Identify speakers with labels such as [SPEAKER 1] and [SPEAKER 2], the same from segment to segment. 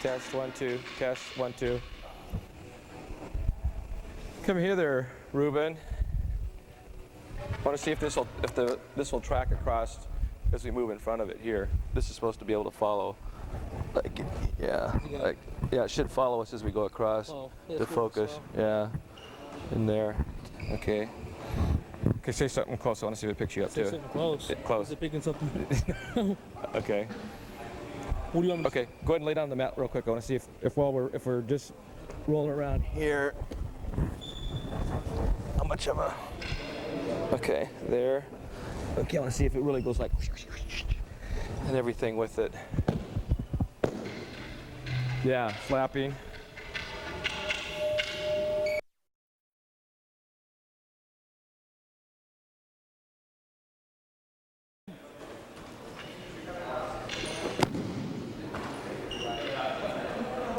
[SPEAKER 1] Test, 1, 2. Test, 1, 2. Come here there, Ruben. I want to see if this will track across as we move in front of it here. This is supposed to be able to follow. Like, yeah, it should follow us as we go across the focus. Yeah, in there. Okay. Okay, say something close. I want to see if it picks you up too.
[SPEAKER 2] Say something close.
[SPEAKER 1] Close.
[SPEAKER 2] Is it picking something?
[SPEAKER 1] Okay.
[SPEAKER 2] What do you want me to
[SPEAKER 1] Okay, go ahead and lay down the mat real quick. I want to see if while we're just rolling around here, how much of a. Okay, there. Okay, I want to see if it really goes like and everything with it. Yeah, flapping.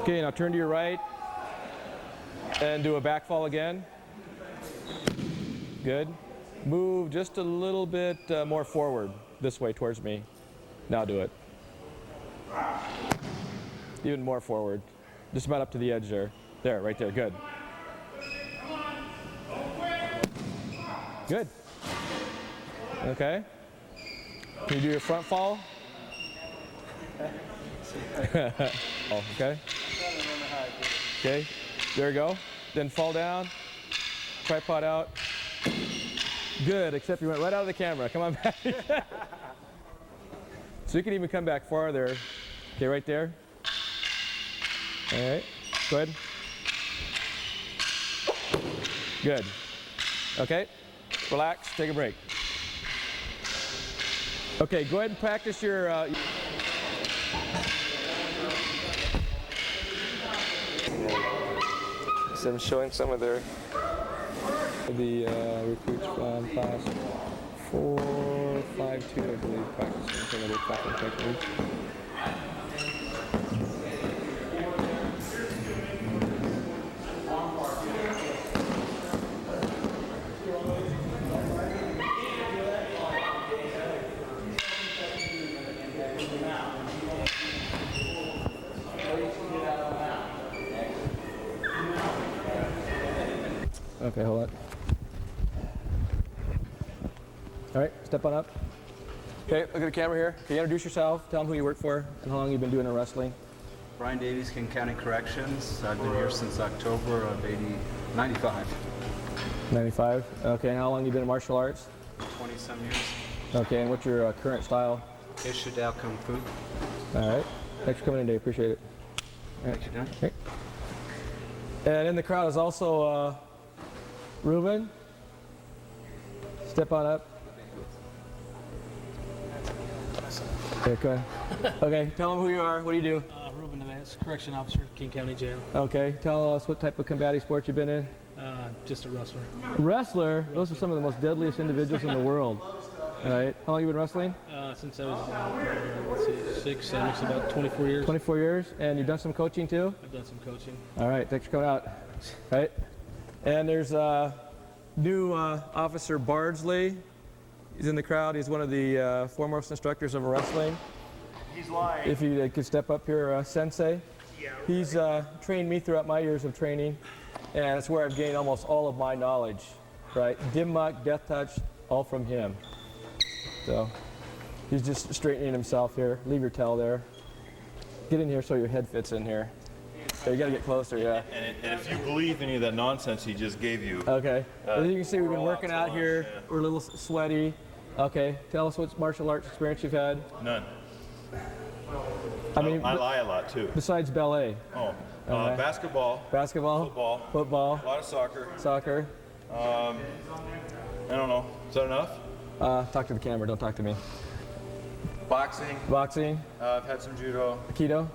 [SPEAKER 1] Okay, now turn to your right and do a back fall again. Good. Move just a little bit more forward, this way towards me. Now do it. Even more forward. Just about up to the edge there. There, right there, good. Good. Okay. Can you do your front fall? Oh, okay. Okay, there you go. Then fall down, tripod out. Good, except you went right out of the camera. Come on back. So you can even come back farther. Okay, right there. All right, go ahead. Good. Okay, relax, take a break. Okay, go ahead and practice your so I'm showing some of the recruits from class 452, I believe, practicing some of their clapping techniques. Okay, hold on. All right, step on up. Okay, look at the camera here. Can you introduce yourself? Tell them who you work for and how long you've been doing wrestling.
[SPEAKER 3] Brian Davies, King County Corrections. I've been here since October of 95.
[SPEAKER 1] 95. Okay, and how long you been in martial arts?
[SPEAKER 3] 20-some years.
[SPEAKER 1] Okay, and what's your current style?
[SPEAKER 3] Ishidao Kung Fu.
[SPEAKER 1] All right. Thanks for coming in today. Appreciate it. All right.
[SPEAKER 3] Thank you, Dan.
[SPEAKER 1] Okay. And in the crowd is also Ruben. Step on up. Okay, go ahead. Okay, tell them who you are. What do you do?
[SPEAKER 2] Ruben Nevez, Correction Officer, King County Jail.
[SPEAKER 1] Okay, tell us what type of combative sport you've been in.
[SPEAKER 2] Just a wrestler.
[SPEAKER 1] Wrestler? Those are some of the most deadliest individuals in the world. All right. How long have you been wrestling?
[SPEAKER 2] Since I was, let's see, 6, it's about 24 years.
[SPEAKER 1] 24 years? And you've done some coaching too?
[SPEAKER 2] I've done some coaching.
[SPEAKER 1] All right, thanks for coming out. All right. And there's new Officer Bardsley. He's in the crowd. He's one of the foremost instructors of wrestling.
[SPEAKER 4] He's lying.
[SPEAKER 1] If you could step up here, Sensei.
[SPEAKER 4] Yeah,
[SPEAKER 1] He's trained me throughout my years of training, and it's where I've gained almost all of my knowledge, right? Dim muck, death touch, all from him. So he's just straightening himself here. Leave your towel there. Get in here so your head fits in here. So you gotta get closer, yeah.
[SPEAKER 4] and if you believe any of that nonsense he just gave you.
[SPEAKER 1] Okay. As you can see, we've been
[SPEAKER 4] all
[SPEAKER 1] working
[SPEAKER 4] out
[SPEAKER 1] out
[SPEAKER 4] to
[SPEAKER 1] here.
[SPEAKER 4] lunch, yeah.
[SPEAKER 1] We're a little sweaty. Okay. Tell us what martial arts experience you've had.
[SPEAKER 4] None.
[SPEAKER 1] I mean,
[SPEAKER 4] I lie a lot too.
[SPEAKER 1] besides ballet.
[SPEAKER 4] Oh,
[SPEAKER 1] Okay.
[SPEAKER 4] basketball,
[SPEAKER 1] Basketball.
[SPEAKER 4] football,
[SPEAKER 1] Football.
[SPEAKER 4] a lot of soccer.
[SPEAKER 1] Soccer.
[SPEAKER 4] I don't know. Is that enough?
[SPEAKER 1] Talk to the camera. Don't talk to me.
[SPEAKER 4] Boxing.
[SPEAKER 1] Boxing.
[SPEAKER 4] I've had some judo.
[SPEAKER 1] Aikido.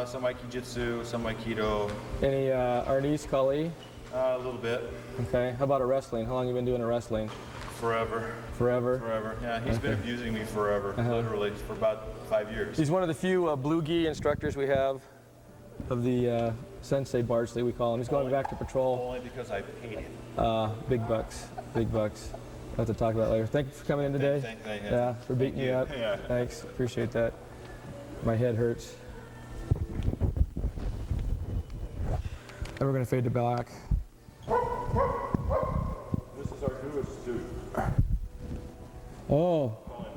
[SPEAKER 4] Some aikido, some aikido.
[SPEAKER 1] Any Arnis, Kali?
[SPEAKER 4] A little bit.
[SPEAKER 1] Okay. How about a wrestling? How long you been doing a wrestling?
[SPEAKER 4] Forever.
[SPEAKER 1] Forever.
[SPEAKER 4] Forever. Yeah, he's been abusing me forever. Literally for about 5 years.
[SPEAKER 1] He's one of the few blue gi instructors we have of the Sensei Bardsley, we call him. He's going back to patrol.
[SPEAKER 4] Only because I paid him.
[SPEAKER 1] Big bucks. Big bucks. We'll have to talk about it later. Thank you for coming in today.
[SPEAKER 4] Thank you.
[SPEAKER 1] Yeah, for beating me up.
[SPEAKER 4] Yeah.
[SPEAKER 1] Thanks. Appreciate that. My head hurts. And we're going to fade to black.
[SPEAKER 4] This is our newest suit.
[SPEAKER 1] Oh,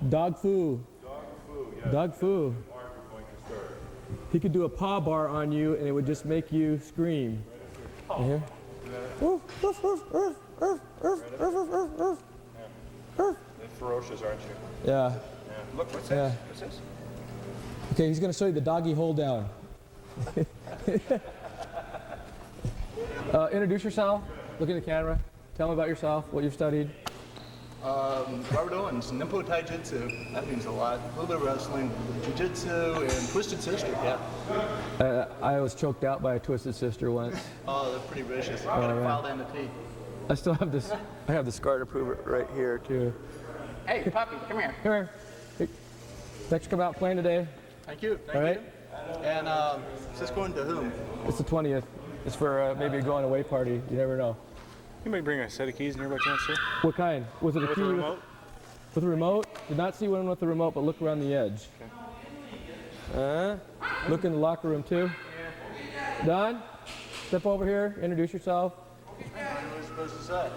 [SPEAKER 1] dog foo.
[SPEAKER 4] Dog food, yeah.
[SPEAKER 1] Dog foo.
[SPEAKER 4] Mark is going to start.
[SPEAKER 1] He could do a paw bar on you and it would just make you scream. You hear?
[SPEAKER 4] They're ferocious, aren't you?
[SPEAKER 1] Yeah.
[SPEAKER 4] Look, what's
[SPEAKER 1] Yeah.
[SPEAKER 4] this? What's this?
[SPEAKER 1] Okay, he's going to show you the doggy hold down. Introduce yourself. Look at the camera. Tell me about yourself, what you've studied.
[SPEAKER 5] Robert Owens, Nimpo Taijutsu. That means a lot. A little bit of wrestling, jiu-jitsu, and Twisted Sister. Yeah.
[SPEAKER 1] I was choked out by a Twisted Sister once.
[SPEAKER 5] Oh, they're pretty vicious. I got it filed down the teeth.
[SPEAKER 1] I still have this. I have the scar to prove it right here too.
[SPEAKER 5] Hey, puppy, come here.
[SPEAKER 1] Come here. Hey, thanks for coming out playing today.
[SPEAKER 5] Thank you. Thank
[SPEAKER 1] All right.
[SPEAKER 5] you. And is this going to whom?
[SPEAKER 1] It's the 20th. It's for maybe a going away party. You never know.
[SPEAKER 4] You might bring a set of keys in here by chance, sir?
[SPEAKER 1] What kind? Was it a key
[SPEAKER 4] With a remote?
[SPEAKER 1] with a remote? Did not see one with the remote, but look around the edge. Look in the locker room too. Don, step over here. Introduce yourself.
[SPEAKER 5] What am I supposed to say?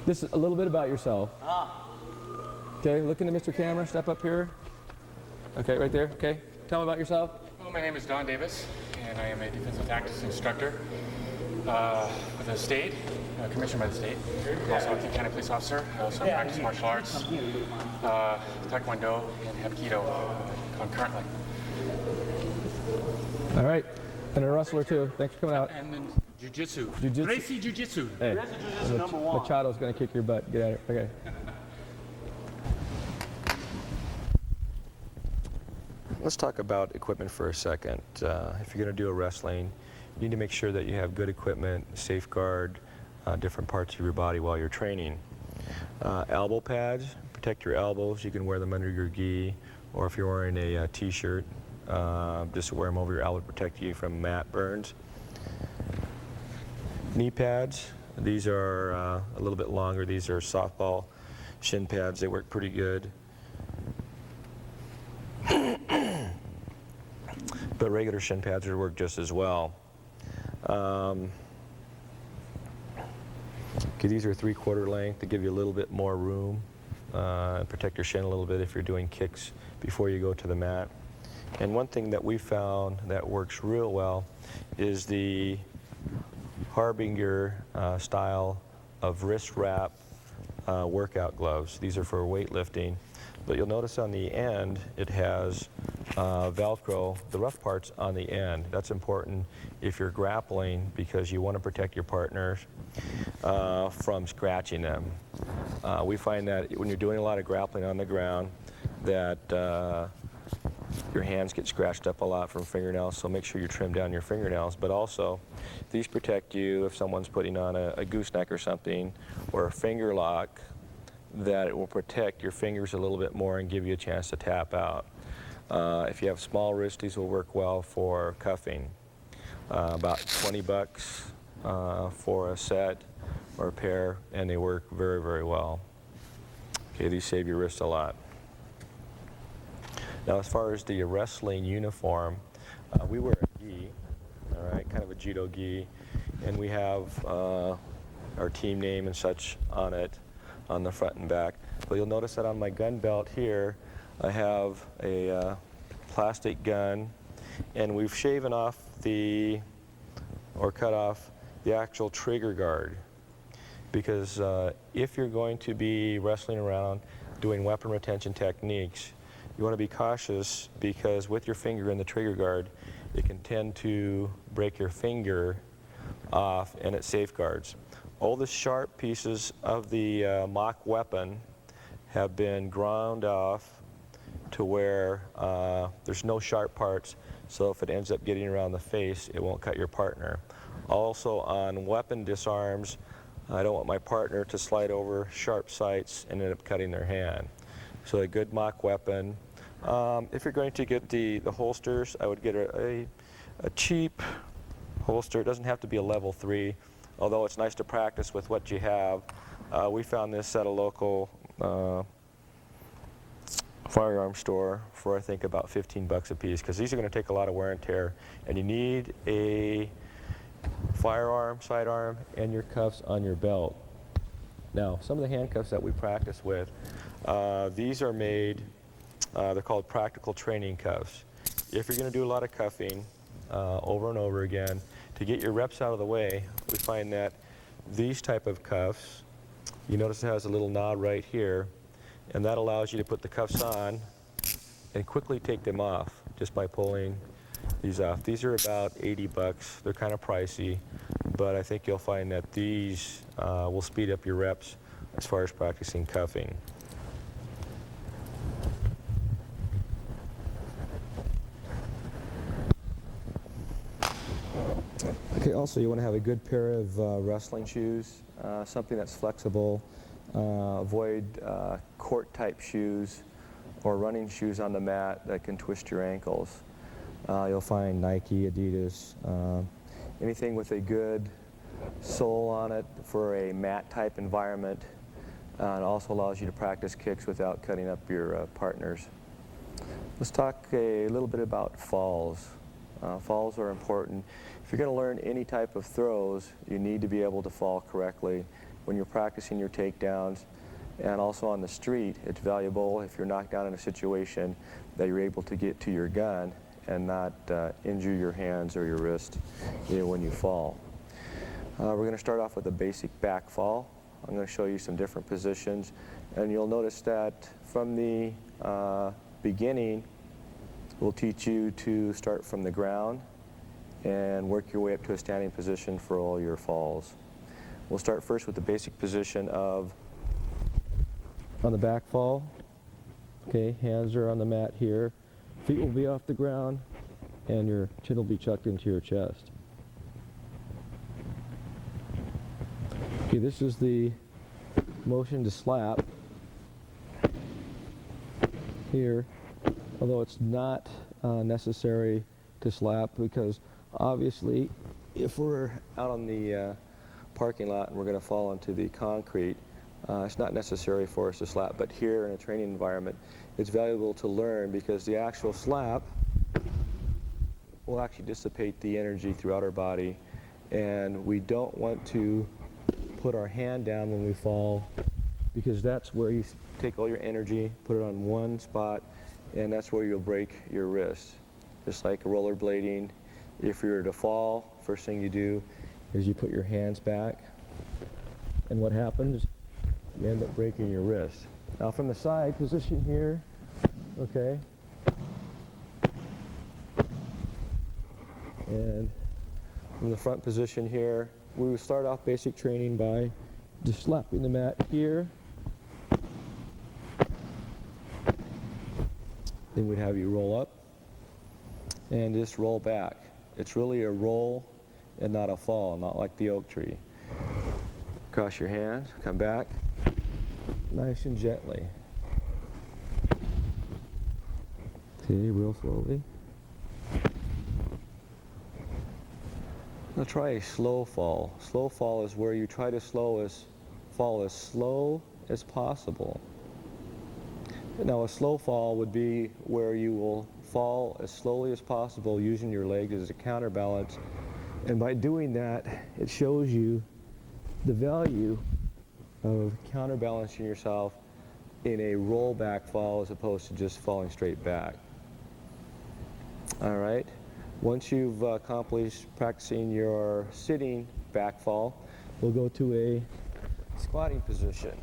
[SPEAKER 1] This is a little bit about yourself. Okay, look into Mr. Camera. Step up here. Okay, right there. Okay, tell me about yourself.
[SPEAKER 6] Well, my name is Don Davis, and I am a defensive tactics instructor with the state, commissioned by the state. I'm also a King County police officer. I also practice martial arts, Taekwondo, and Hapkido concurrently.
[SPEAKER 1] All right, and a wrestler too. Thanks for coming out.
[SPEAKER 6] And then Jiu-Jitsu.
[SPEAKER 1] Jiu-Jitsu.
[SPEAKER 6] Gracie Jiu-Jitsu.
[SPEAKER 1] Hey, Machado's gonna kick your butt. Get at it. Okay. Let's talk about equipment for a second. If you're going to do a wrestling, you need to make sure that you have good equipment, safeguard different parts of your body while you're training. Elbow pads, protect your elbows. You can wear them under your gi, or if you're wearing a t-shirt, just wear them over your elbow to protect you from mat burns. Knee pads, these are a little bit longer. These are softball shin pads. They work pretty good. But regular shin pads would work just as well. Okay, these are 3/4 length to give you a little bit more room and protect your shin a little bit if you're doing kicks before you go to the mat. And one thing that we found that works real well is the Harbinger style of wrist wrap workout gloves. These are for weightlifting. But you'll notice on the end it has Velcro, the rough parts on the end. That's important if you're grappling because you want to protect your partners from scratching them. We find that when you're doing a lot of grappling on the ground that your hands get scratched up a lot from fingernails, so make sure you trim down your fingernails. But also, these protect you if someone's putting on a gooseneck or something, or a finger lock, that it will protect your fingers a little bit more and give you a chance to tap out. If you have small wrists, these will work well for cuffing. About 20 bucks for a set or a pair, and they work very, very well. Okay, these save your wrist a lot. Now, as far as the wrestling uniform, we wear a gi, all right, kind of a judo gi, and we have our team name and such on it, on the front and back. But you'll notice that on my gun belt here, I have a plastic gun, and we've shaven off or cut off the actual trigger guard. Because if you're going to be wrestling around doing weapon retention techniques, you want to be cautious because with your finger in the trigger guard, it can tend to break your finger off, and it safeguards. All the sharp pieces of the mock weapon have been ground off to where there's no sharp parts, so if it ends up getting around the face, it won't cut your partner. Also, on weapon disarms, I don't want my partner to slide over sharp sights and end up cutting their hand. So a good mock weapon. If you're going to get the holsters, I would get a cheap holster. It doesn't have to be a level 3, although it's nice to practice with what you have. We found this at a local firearm store for I think about 15 bucks a piece, because these are going to take a lot of wear and tear, and you need a firearm, sidearm, and your cuffs on your belt. Now, some of the handcuffs that we practice with, these are made, they're called practical training cuffs. If you're going to do a lot of cuffing over and over again, to get your reps out of the way, we find that these type of cuffs, you notice it has a little knob right here, and that allows you to put the cuffs on and quickly take them off just by pulling these off. These are about 80 bucks. They're kind of pricey, but I think you'll find that these will speed up your reps as far as practicing cuffing. Okay, also you want to have a good pair of wrestling shoes, something that's flexible. Avoid court type shoes or running shoes on the mat that can twist your ankles. You'll find Nike, Adidas, anything with a good sole on it for a mat type environment, and also allows you to practice kicks without cutting up your partners. Let's talk a little bit about falls. Falls are important. If you're going to learn any type of throws, you need to be able to fall correctly when you're practicing your takedowns. And also on the street, it's valuable if you're knocked down in a situation that you're able to get to your gun and not injure your hands or your wrist when you fall. We're going to start off with a basic back fall. I'm going to show you some different positions, and you'll notice that from the beginning, we'll teach you to start from the ground and work your way up to a standing position for all your falls. We'll start first with the basic position of on the back fall. Okay, hands are on the mat here. Feet will be off the ground and your chin will be chucked into your chest. Okay, this is the motion to slap here, although it's not necessary to slap, because obviously if we're out on the parking lot and we're going to fall into the concrete, it's not necessary for us to slap. But here in a training environment, it's valuable to learn, because the actual slap will actually dissipate the energy throughout our body, and we don't want to put our hand down when we fall, because that's where you take all your energy, put it on one spot, and that's where you'll break your wrist. Just like rollerblading, if you were to fall, first thing you do is you put your hands back, and what happens? You end up breaking your wrist. Now from the side position here, okay, and from the front position here, we would start off basic training by just slapping the mat here. Then we'd have you roll up and just roll back. It's really a roll and not a fall, not like the oak tree. Cross your hands, come back, nice and gently. Okay, real slowly. Now try a slow fall. Slow fall is where you try to fall as slow as possible. Now a slow fall would be where you will fall as slowly as possible using your legs as a counterbalance, and by doing that, it shows you the value of counterbalancing yourself in a rollback fall as opposed to just falling straight back. All right, once you've accomplished practicing your sitting back fall, we'll go to a squatting position.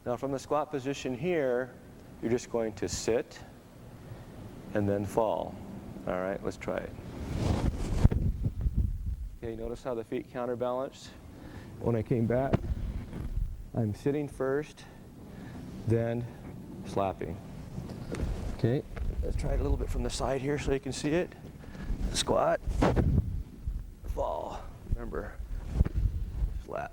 [SPEAKER 1] Now from the squat position here, you're just going to sit and then fall. All right, let's try it. Okay, notice how the feet counterbalanced? When I came back, I'm sitting first, then slapping. Okay, let's try it a little bit from the side here so you can see it. Squat, fall. Remember, slap.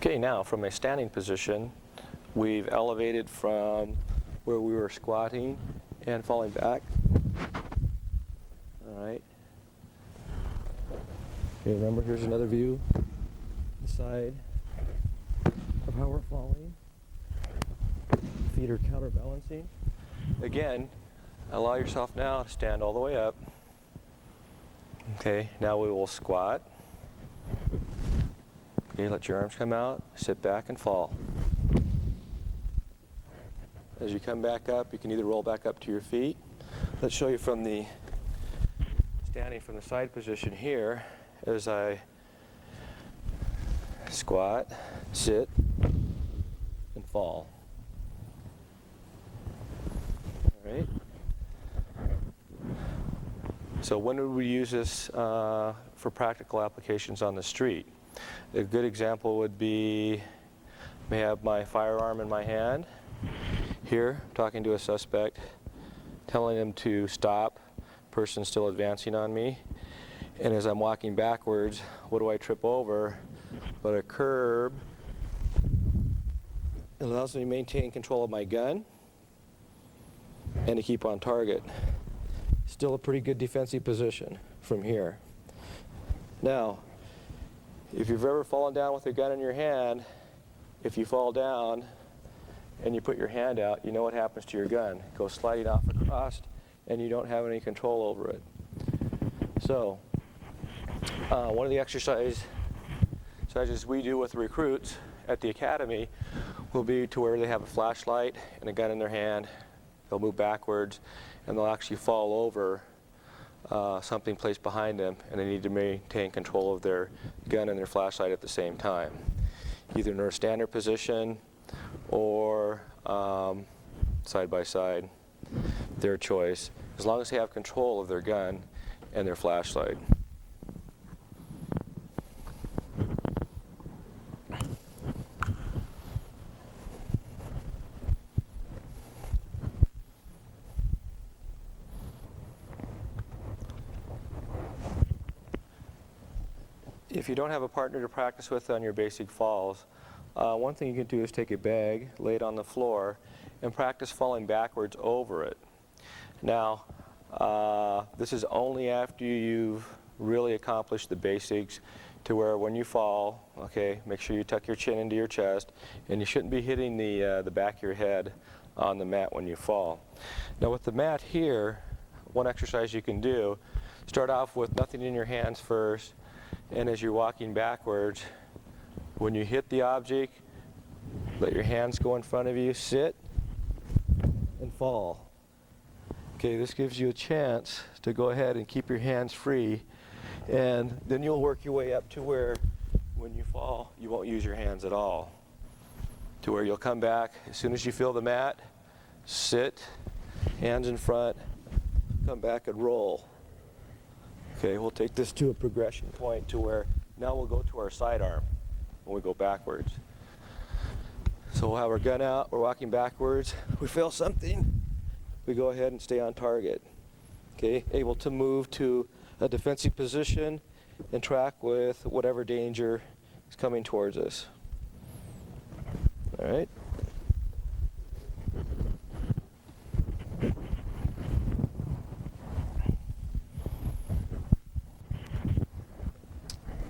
[SPEAKER 1] Okay, now from a standing position, we've elevated from where we were squatting and falling back. All right. Okay, remember, here's another view, the side of how we're falling. Feet are counterbalancing. Again, allow yourself now to stand all the way up. Okay, now we will squat. Okay, let your arms come out, sit back and fall. As you come back up, you can either roll back up to your feet. Let's show you from the standing from the side position here as I squat, sit, and fall. All right. So when would we use this for practical applications on the street? A good example would be, I may have my firearm in my hand. Here, talking to a suspect, telling him to stop, person still advancing on me. And as I'm walking backwards, what do I trip over? But a curb. It allows me to maintain control of my gun and to keep on target. Still a pretty good defensive position from here. Now, if you've ever fallen down with a gun in your hand, if you fall down and you put your hand out, you know what happens to your gun. It goes sliding off across and you don't have any control over it. So, one of the exercises we do with recruits at the academy will be to where they have a flashlight and a gun in their hand. They'll move backwards and they'll actually fall over something placed behind them, and they need to maintain control of their gun and their flashlight at the same time, either in a standard position or side by side, their choice, as long as they have control of their gun and their flashlight. If you don't have a partner to practice with on your basic falls, one thing you can do is take a bag, lay it on the floor, and practice falling backwards over it. Now, this is only after you've really accomplished the basics to where when you fall, okay, make sure you tuck your chin into your chest, and you shouldn't be hitting the back of your head on the mat when you fall. Now with the mat here, one exercise you can do, start off with nothing in your hands first, and as you're walking backwards, when you hit the object, let your hands go in front of you, sit, and fall. Okay, this gives you a chance to go ahead and keep your hands free, and then you'll work your way up to where when you fall, you won't use your hands at all. To where you'll come back, as soon as you feel the mat, sit, hands in front, come back and roll. Okay, we'll take this to a progression point to where now we'll go to our sidearm when we go backwards. So we'll have our gun out, we're walking backwards, we feel something, we go ahead and stay on target. Okay, able to move to a defensive position and track with whatever danger is coming towards us. All right.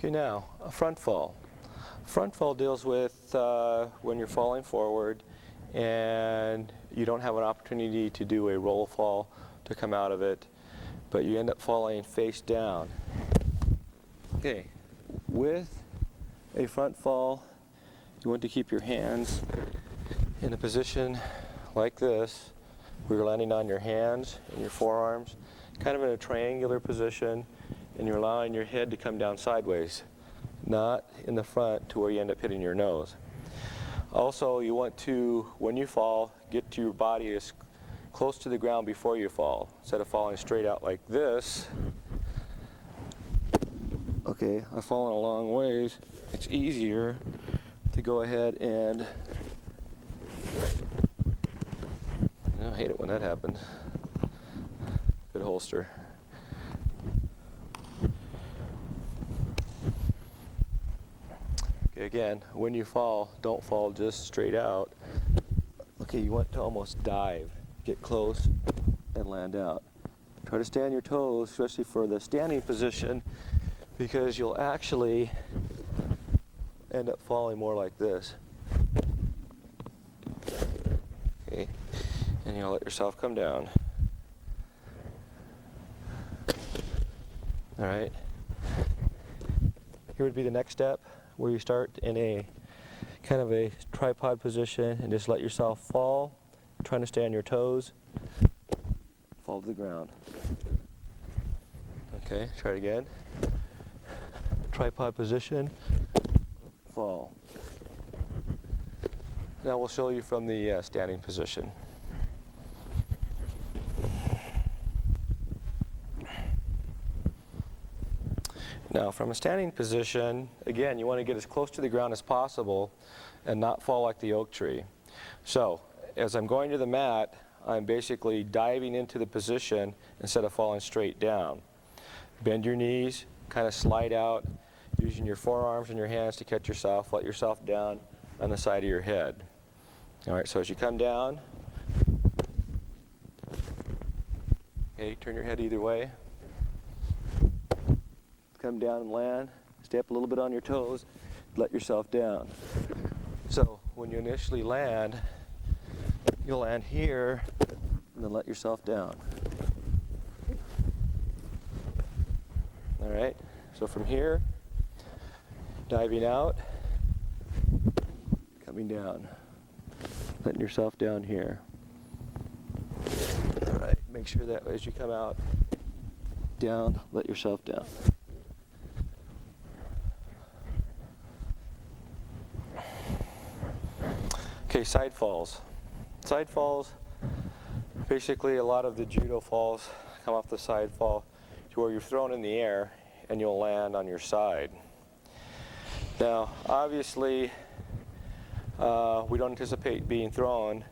[SPEAKER 1] Okay, now, a front fall. Front fall deals with when you're falling forward and you don't have an opportunity to do a roll fall to come out of it, but you end up falling face down. Okay, with a front fall, you want to keep your hands in a position like this, where you're landing on your hands and your forearms, kind of in a triangular position, and you're allowing your head to come down sideways, not in the front to where you end up hitting your nose. Also, you want to, when you fall, get to your body as close to the ground before you fall. Instead of falling straight out like this, okay, I've fallen a long ways, it's easier to go ahead and, I hate it when that happens. Good holster. Okay, again, when you fall, don't fall just straight out. Okay, you want to almost dive. Get close and land out. Try to stay on your toes, especially for the standing position. because you'll actually end up falling more like this. Okay, and you'll let yourself come down. All right. Here would be the next step, where you start in a kind of a tripod position and just let yourself fall, trying to stay on your toes, fall to the ground. Okay, try it again. Tripod position, fall. Now we'll show you from the standing position. Now, from a standing position, again, you want to get as close to the ground as possible and not fall like the oak tree. So, as I'm going to the mat, I'm basically diving into the position instead of falling straight down. Bend your knees, kind of slide out, using your forearms and your hands to catch yourself. Let yourself down on the side of your head. All right, so as you come down, okay, turn your head either way. Come down and land, stay up a little bit on your toes, let yourself down. So when you initially land, you'll land here and then let yourself down. All right, so from here, diving out, coming down, letting yourself down here. All right, make sure that as you come out, down, let yourself down. Okay, side falls. Side falls, basically a lot of the judo falls come off the side fall to where you're thrown in the air and you'll land on your side. Now, obviously, we don't anticipate being thrown.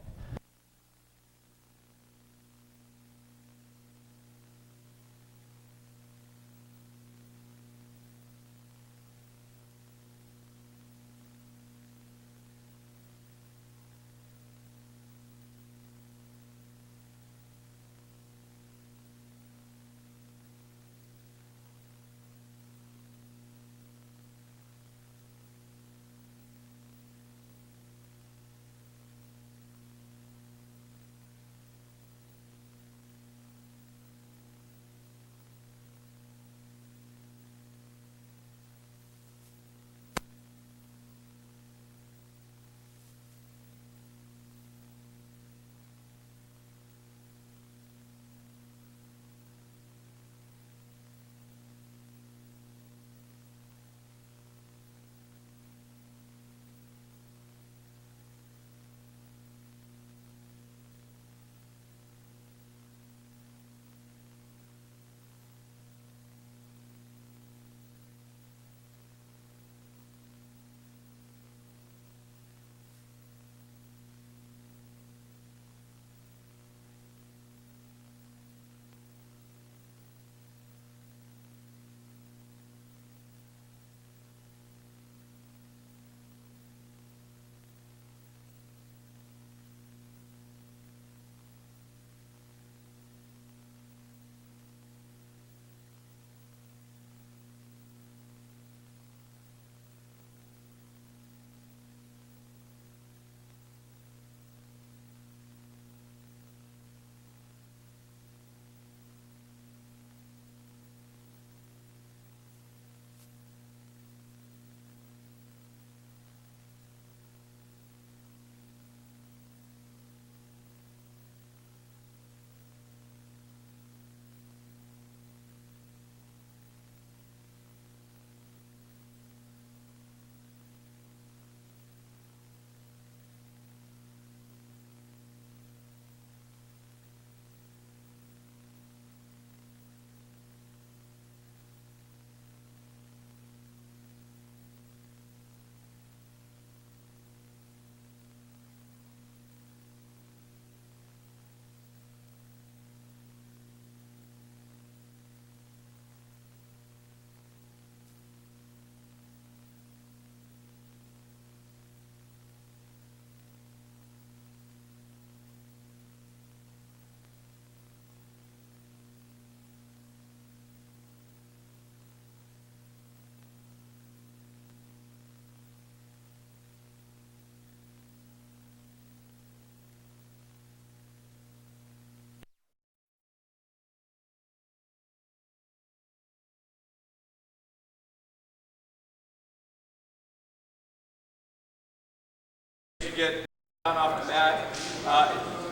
[SPEAKER 1] get down off the mat.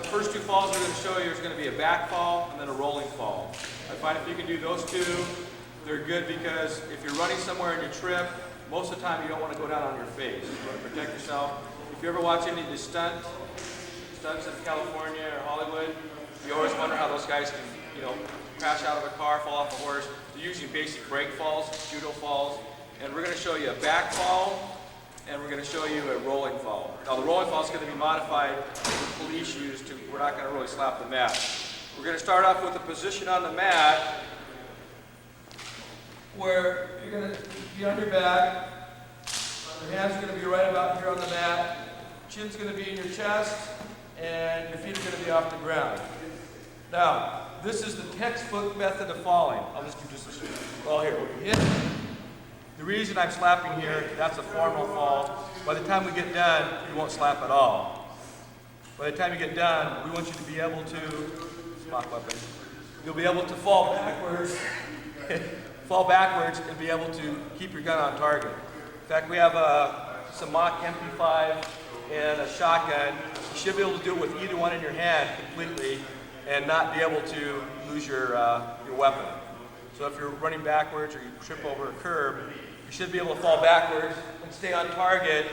[SPEAKER 1] First two falls we're going to show you is going to be a back fall and then a rolling fall. I find if you can do those two, they're good because if you're running somewhere and you trip, most of the time you don't want to go down on your face. You want to protect yourself. If you ever watch any of the stunts in California or Hollywood, you always wonder how those guys can, you know, crash out of a car, fall off a horse. They're usually basic break falls, judo falls, and we're going to show you a back fall, and we're going to show you a rolling fall. Now the rolling fall is going to be modified with police use to, we're not going to really slap the mat. We're going to start off with a position on the mat where you're going to be on your back, your hands are going to be right about here on the mat, chin's going to be in your chest, and your feet are going to be off the ground. Now, this is the textbook method of falling. I'll just do just a fall here. When you hit, the reason I'm slapping here, that's a formal fall. By the time we get done, you won't slap at all. By the time you get done, we want you to be able to, spot weapon, you'll be able to fall backwards, fall backwards and be able to keep your gun on target. In fact, we have some mock MP5 and a shotgun. You should be able to do it with either one in your hand completely and not be able to lose your weapon. So if you're running backwards or you trip over a curb, you should be able to fall backwards and stay on target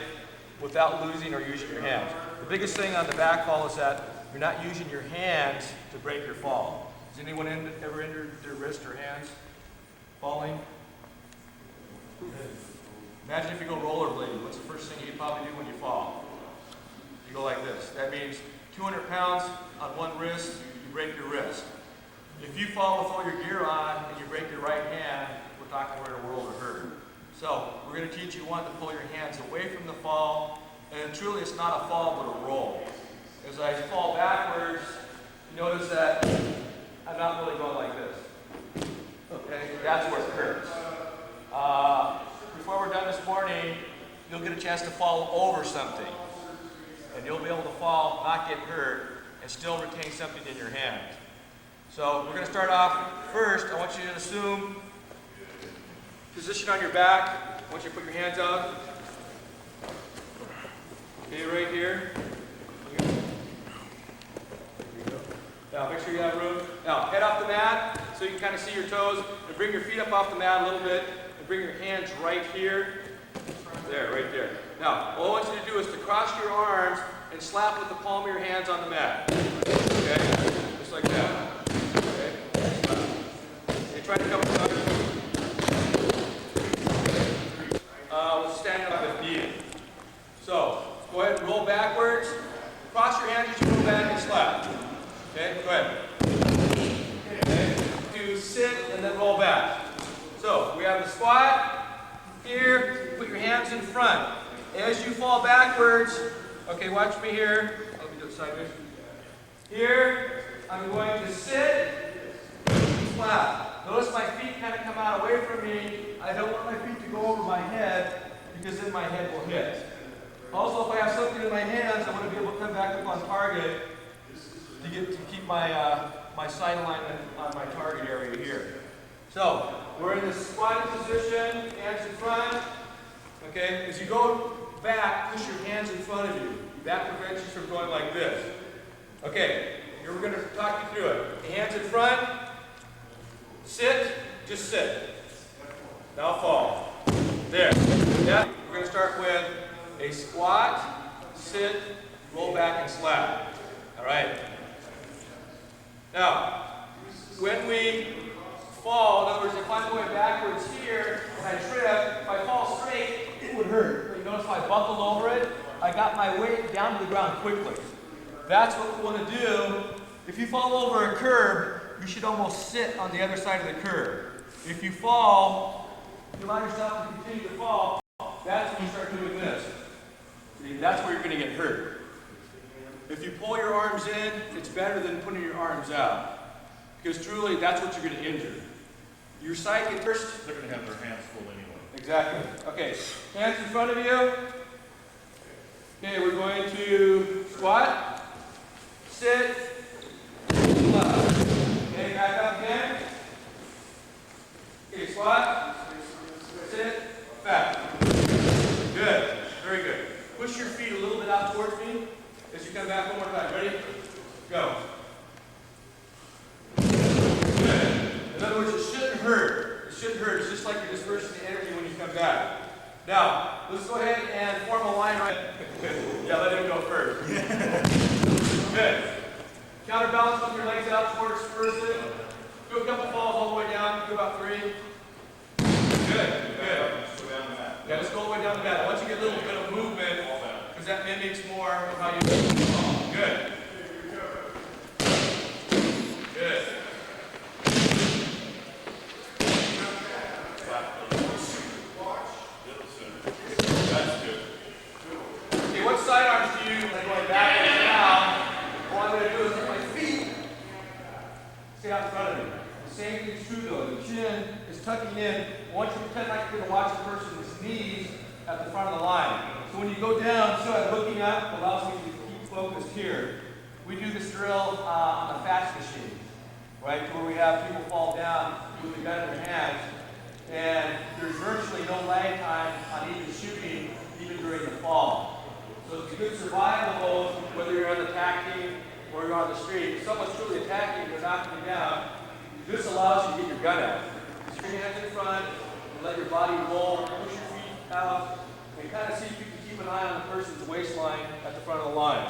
[SPEAKER 1] without losing or using your hands. The biggest thing on the back fall is that you're not using your hands to break your fall. Has anyone ever injured their wrist or hands falling? Imagine if you go rollerblading. What's the first thing you probably do when you fall? You go like this. That means 200 pounds on one wrist, you break your wrist. If you fall with all your gear on and you break your right hand, we're talking we're in a world of hurt. So we're going to teach you one to pull your hands away from the fall, and truly it's not a fall but a roll. As I fall backwards, you notice that I'm not really going like this. Okay, that's where it hurts. Before we're done this morning, you'll get a chance to fall over something. And you'll be able to fall, not get hurt, and still retain something in your hand. So we're going to start off first. I want you to assume position on your back. I want you to put your hands out. Okay, right here. Now make sure you have room. Now head off the mat so you can kind of see your toes, and bring your feet up off the mat a little bit, and bring your hands right here. There, right there. Now, all I want you to do is to cross your arms and slap with the palm of your hands on the mat. Okay? Just like that. Okay? Okay, try to come up. Let's stand up at knee. So, go ahead and roll backwards. Cross your hands as you roll back and slap. Okay? Go ahead. Okay? To sit and then roll back. So, we have the squat. Here, put your hands in front. As you fall backwards, okay, watch me here. Let me do it sideways. Here, I'm going to sit, slap. Notice my feet kind of come out away from me. I don't want my feet to go over my head because then my head will hit. Also, if I have something in my hands, I want to be able to come back up on target to keep my sight alignment on my target area here. So, we're in this squatting position, hands in front. Okay, as you go back, push your hands in front of you. That prevents you from going like this. Okay, here we're going to talk you through it. Hands in front, sit, just sit. Now fall. There. Now we're going to start with a squat, sit, roll back, and slap. All right. Now, when we fall, in other words, if I'm going backwards here and I trip, if I fall straight, it would hurt. You notice if I buckled over it, I got my weight down to the ground quickly. That's what we want to do. If you fall over a curb, you should almost sit on the other side of the curb. If you fall, you allow yourself to continue to fall, that's when you start doing this. See, that's where you're going to get hurt. If you pull your arms in, it's better than putting your arms out. Because truly, that's what you're going to injure. Your sight at first,
[SPEAKER 4] They're going to have their hands full anyway.
[SPEAKER 1] exactly. Okay, hands in front of you. Okay, we're going to squat, sit, slap. Okay, back up again. Okay, squat, sit, back. Good, very good. Push your feet a little bit out towards me. hurt. It shouldn't hurt. It's just like you're dispersing the energy when you come back. Now, let's go ahead and form a line right. Yeah, let him go first. Good. Counterbalance with your legs out towards dispersion. Do a couple falls all the way down. Do about 3. Good. Good. Yeah, let's go all the way down the mat. Once you get a little bit of movement, because that mimics more of how you fall. Good. Good. Okay, what side arms do you like going back and down? All I'm going to do is let my feet stay out in front of me. The same thing is true though. The chin is tucking in. I want you to pretend like you're going to watch the person's knees at the front of the line. So when you go down, so I'm looking up, allows me to keep focused here. We do this drill on the fax machine, right? Where we have people fall down with the gun in their hands, and there's virtually no lag time on even shooting, even during the fall. So it's a good survival mode, whether you're on the attack team or you're on the street. If someone's truly attacking, they're knocking you down. This allows you to get your gun out. Put your hands in front and let your body roll. Push your feet out and kind of see if you can keep an eye on the person's waistline at the front of the line.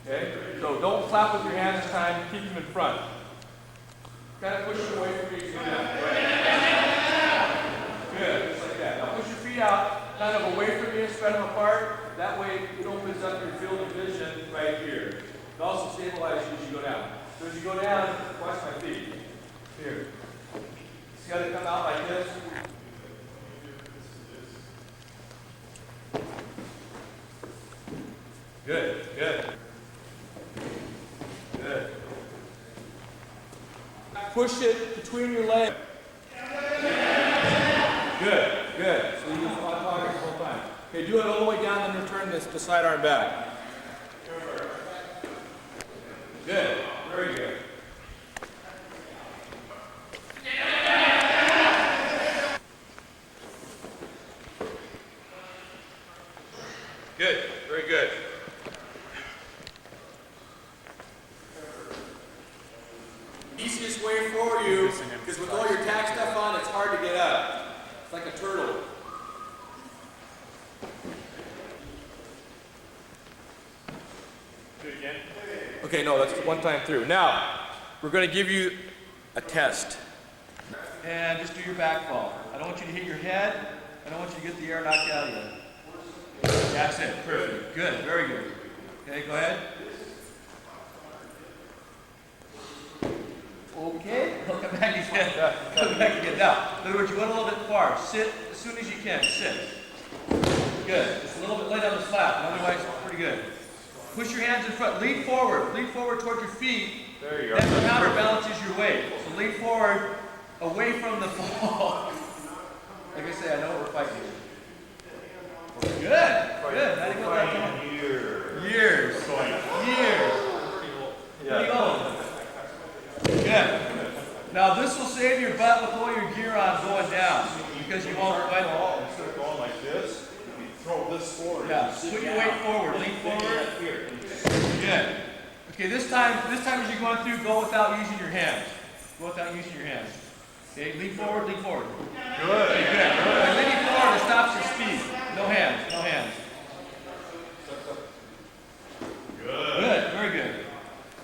[SPEAKER 1] Okay? So don't clap with your hands this time. Keep them in front. Kind of push them away from you as you go down. Good. Just like that. Now push your feet out, kind of away from you, spread them apart. That way it opens up your field of vision right here. It also stabilizes you as you go down. So as you go down, watch my feet. Here. See how they come out like this? Good, good. Good. Push it between your legs. Good, good. So you just on target the whole time. Okay, do it all the way down, then return this to sidearm back. Good, very good. Good, very good. Easiest way for you, because with all your tack stuff on, it's hard to get up. It's like a turtle. Do it again. Okay, no, that's one time through. Now, we're going to give you a test. And just do your back fall. I don't want you to hit your head. I don't want you to get the air knocked out of you. That's it. Perfect. Good. Very good. Okay, go ahead. Okay. Come back again. Come back again. Now, in other words, you went a little bit far. Sit as soon as you can. Sit. Good. Just a little bit late on the slap. Otherwise, pretty good. Push your hands in front. Lean forward. Lean forward towards your feet. There you go. That counterbalances your weight. So lean forward, away from the fall. Like I say, I know what we're fighting. Good. Good. How do you go back on? Years. Years. Pretty old. Good. Now this will save your butt with all your gear on going down because you won't fight the wall.
[SPEAKER 4] Instead of going like this, you throw this forward.
[SPEAKER 1] Yeah. Put your weight forward. Lean forward. Good. Okay. This time as you're going through, go without using your hands. Go without using your hands. Okay. Lean forward. Lean forward.
[SPEAKER 4] Good.
[SPEAKER 1] Okay, good. By leaning forward, it stops your speed. No hands. No hands.
[SPEAKER 4] Good.
[SPEAKER 1] Good, very good.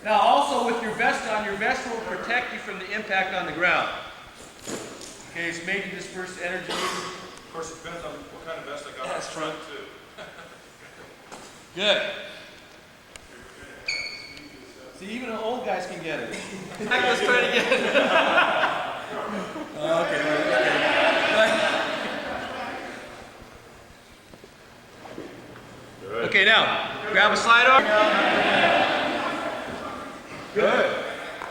[SPEAKER 1] Now also with your vest on, your vest will protect you from the impact on the ground. Okay, it's made to disperse energy.
[SPEAKER 4] Of course, it depends on what kind of vest I got up front too.
[SPEAKER 1] Good. See, even the old guys can get it. Let's try it again. Okay, now, grab a slide arm. Good.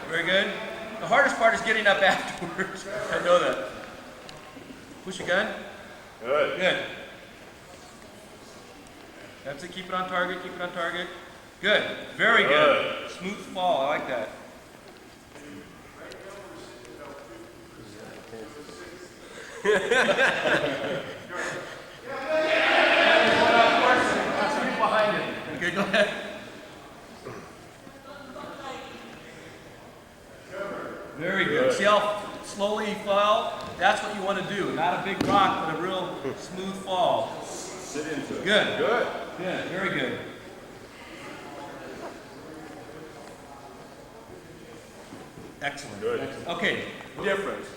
[SPEAKER 1] Very good. The hardest part is getting up afterwards. I know that. Push your gun.
[SPEAKER 4] Good.
[SPEAKER 1] Good. That's it. Keep it on target. Keep it on target. Good. Very good. Smooth fall. I like that. Okay, go ahead. Very good. See how
[SPEAKER 5] slowly fall, that's what you want to do. Not a big rock, but a real smooth fall.
[SPEAKER 4] Sit into it.
[SPEAKER 5] Good.
[SPEAKER 4] Good.
[SPEAKER 5] Good, very good. Excellent.
[SPEAKER 4] Good.
[SPEAKER 5] Okay, difference.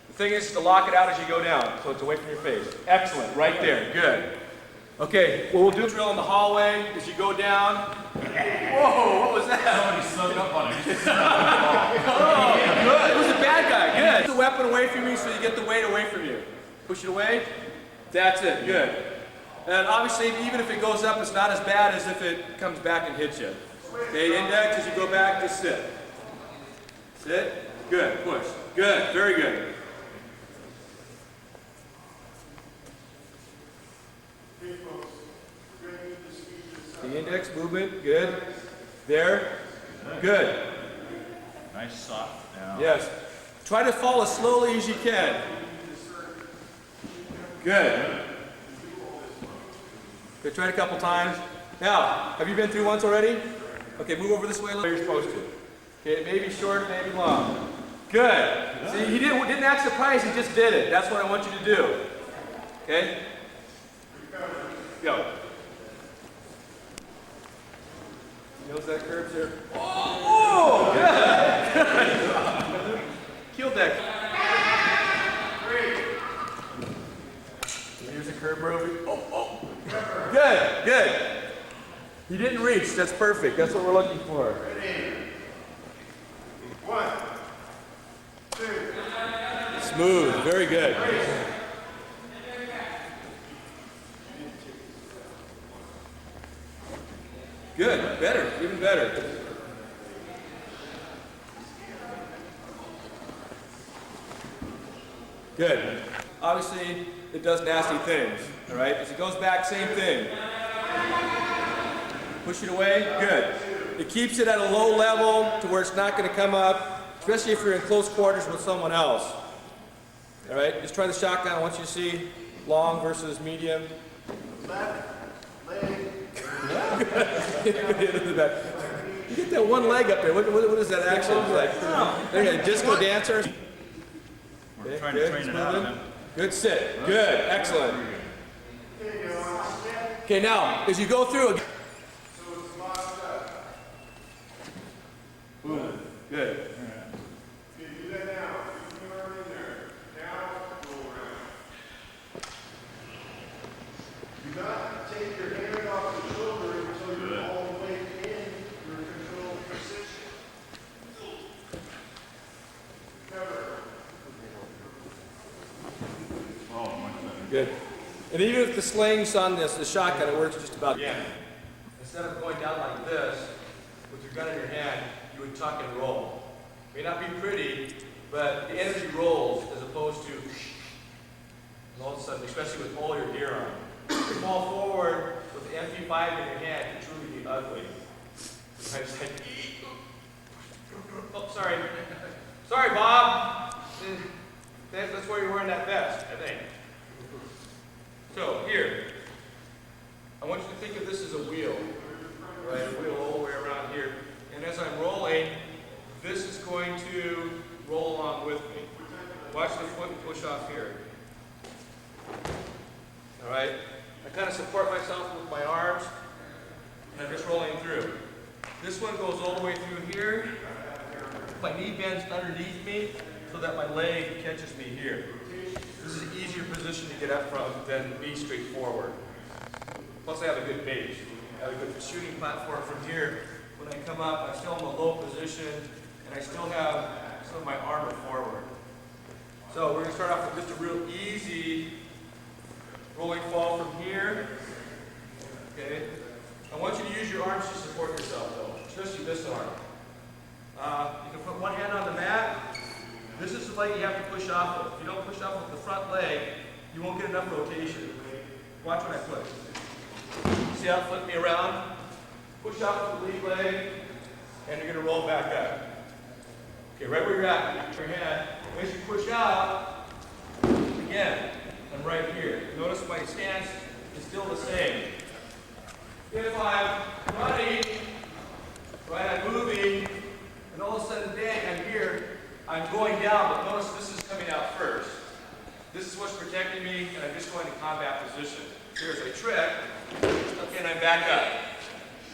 [SPEAKER 5] The thing is to lock it out as you go down, so it's away from your face. Excellent, right there, good. Okay, what we'll do drill in the hallway as you go down. Whoa, what was that?
[SPEAKER 4] Somebody snuck up on it.
[SPEAKER 5] Oh, good. It was a bad guy, good. Put the weapon away from you so you get the weight away from you. Push it away. That's it, good. And obviously, even if it goes up, it's not as bad as if it comes back and hits you. Okay, index, as you go back, just sit. Sit, good, push. Good, very good. The index movement, good. There, good.
[SPEAKER 4] Nice soft down.
[SPEAKER 5] Yes. Try to fall as slowly as you can. Good. Okay, try it a couple times. Now, have you been through once already? Okay, move over this way a little. You're supposed to. Okay, it may be short, maybe long. Good. See, he didn't act surprised, he just did it. That's what I want you to do. Okay? Go. Notice that curves here. Oh, good. Killed that. Here's a curve movie. Oh. Good, good. He didn't reach. That's perfect. That's what we're looking for.
[SPEAKER 7] Ready? 1, 2.
[SPEAKER 5] Smooth. Very good. Good. Better. Even better. Good. Obviously, it does nasty things. All right? As it goes back, same thing. Push it away. Good. It keeps it at a low level to where it's not going to come up, especially if you're in close quarters with someone else. All right? Just try the shotgun. I want you to see long versus medium.
[SPEAKER 7] Left leg.
[SPEAKER 5] You get that one leg up there. What is that action? Like, there you go. Disco dancer.
[SPEAKER 4] We're trying to train it out of him.
[SPEAKER 5] Good sit. Good. Excellent. Okay, now, as you go through, good.
[SPEAKER 7] Okay, do that now. Keep your arm in there. Now, go around. Do not take your hand off the shoulder until you're all the way in your control position. Cover.
[SPEAKER 4] Oh, much better.
[SPEAKER 5] Good. And even if the sling's on the shotgun, it works just about. Yeah. Instead of going down like this, with your gun in your hand, you would tuck and roll. May not be pretty, but the energy rolls as opposed to, and all of a sudden, especially with all your gear on. If you fall forward with the MP5 in your hand, it truly be ugly. I just like, oh, sorry. Sorry, Bob. That's why you're wearing that vest, I think. So, here. I want you to think of this as a wheel. Right, a wheel all the way around here. And as I'm rolling, this is going to roll along with me. Watch the foot push off here. All right? I kind of support myself with my arms, and I'm just rolling through. This one goes all the way through here. My knee bends underneath me so that my leg catches me here. This is an easier position to get up from than me straight forward. Plus I have a good base. I have a good shooting platform from here. When I come up, I'm still in a low position, and I still have some of my armor forward. So we're going to start off with just a real easy rolling fall from here. Okay? I want you to use your arms to support yourself, though, especially this arm. You can put one hand on the mat. This is the leg you have to push off with. If you don't push off with the front leg, you won't get enough rotation. Watch when I flip. See how it flipped me around? Push off with the lead leg, and you're going to roll back up. Okay, right where you're at, your hand. As you push out, again, I'm right here. Notice my stance is still the same. If I'm running, right, I'm moving, and all of a sudden, bang, I'm here, I'm going down, but notice this is coming out first. This is what's protecting me, and I'm just going to combat position. Here's a trick. Okay, and I back up.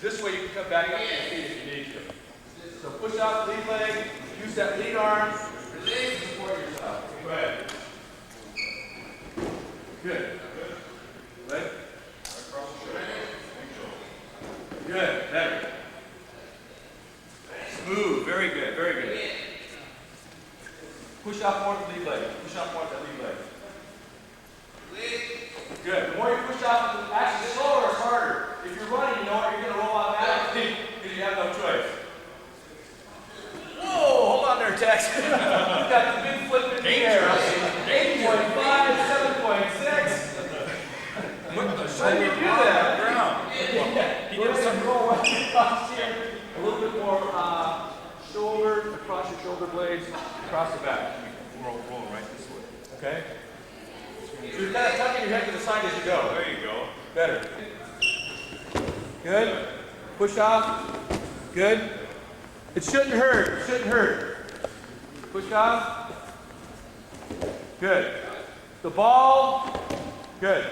[SPEAKER 5] This way you can come back up to your feet if you need to. So push out the lead leg, use that lead arm, release, and support yourself. Go ahead. Good. Good. Good. Better. Smooth. Very good. Very good. Push out more with the lead leg. Push out more with that lead leg. Good. The more you push out, actually slower is harder. If you're running, you know what, you're going to roll automatically because you have no choice. Whoa, hold on there, Tex. You've got the big flip in the air. 8.5, 7.6. How do you do that? We're going to go across here. A little bit more shoulder, across your shoulder blades, across the back. Roll right this way. Okay? So you're kind of tucking your head to the side as you go.
[SPEAKER 4] There you go.
[SPEAKER 5] Better. Good. Push off. Good. It shouldn't hurt. It shouldn't hurt. Push off. Good. The ball. Good.